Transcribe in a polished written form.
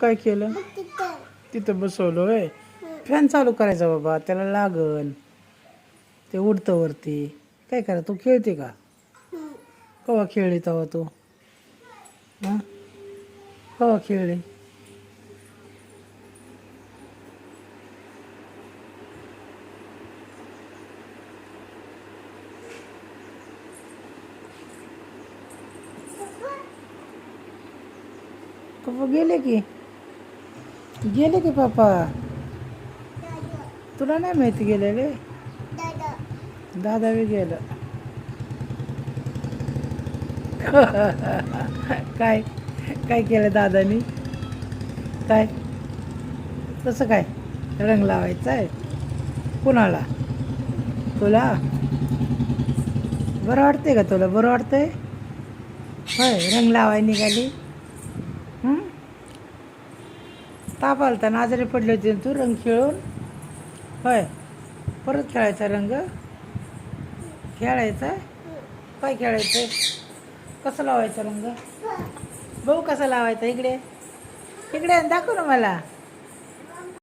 काय केलं? तिथं बसवलं होय. फॅन चालू करायचा बाबा, त्याला लागन. ते उडतं वरती. काय करा, तू खेळते का? कवा खेळली तेव्हा तू? हां, कवा खेळली? पप्पा गेले की पप्पा. तुला नाही माहिती गेलेले? दादा बी गेलं. काय काय केलं दादानी? काय तसं काय रंग लावायचा आहे? कुणाला? तुला बरं वाटते का? तुला बरं वाटतंय? होय, रंग लावाय निघाली. हं? ताप आलता ना, आजारी पडले होते तू रंग खेळून? होय, परत खेळायचा रंग? खेळायचा? काय खेळायचं? कसं लावायचा रंग? बघू कसा लावायचा. इकडे इकडे दाखव ना मला.